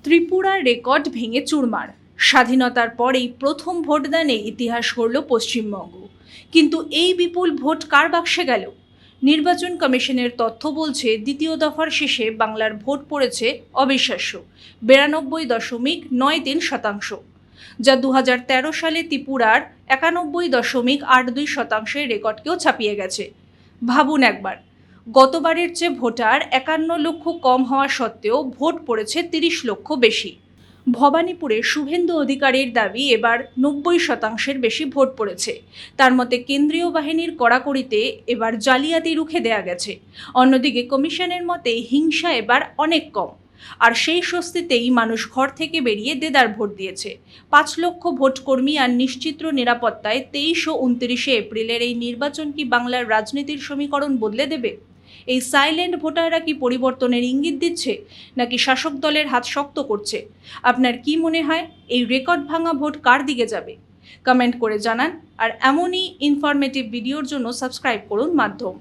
ত্রিপুরার রেকর্ড ভেঙে চুরমার। স্বাধীনতার পরেই প্রথম ভোটদানে ইতিহাস গড়ল পশ্চিমবঙ্গ। কিন্তু এই বিপুল ভোট কার বাক্সে গেল? নির্বাচন কমিশনের তথ্য বলছে, দ্বিতীয় দফার শেষে বাংলার ভোট পড়েছে অবিশ্বাস্য 92.93%, যা 2013 সালে ত্রিপুরার 91.82%-এর রেকর্ডকেও ছাপিয়ে গেছে। ভাবুন একবার, গতবারের চেয়ে ভোটার 51 লক্ষ কম হওয়া সত্ত্বেও ভোট পড়েছে 30 লক্ষ বেশি। ভবানীপুরে শুভেন্দু অধিকারীর দাবি এবার 90%-এর বেশি ভোট পড়েছে। তার মতে কেন্দ্রীয় বাহিনীর কড়াকড়িতে এবার জালিয়াতি রুখে দেয়া গেছে। অন্যদিকে কমিশনের মতে হিংসা এবার অনেক কম। আর সেই স্বস্তিতেই মানুষ ঘর থেকে বেরিয়ে দেদার ভোট দিয়েছে। 5 লক্ষ ভোটকর্মী আর নিশ্চিত নিরাপত্তায় 23 ও 29 এপ্রিলের এই নির্বাচন কি বাংলার রাজনীতির সমীকরণ বদলে দেবে? এই সাইলেন্ট ভোটাররা কি পরিবর্তনের ইঙ্গিত দিচ্ছে, নাকি শাসক দলের হাত শক্ত করছে? আপনার কি মনে হয়, এই রেকর্ড ভাঙা ভোট কার দিকে যাবে? কমেন্ট করে জানান। আর এমনই ইনফরমেটিভ ভিডিওর জন্য সাবস্ক্রাইব করুন মাধ্যম।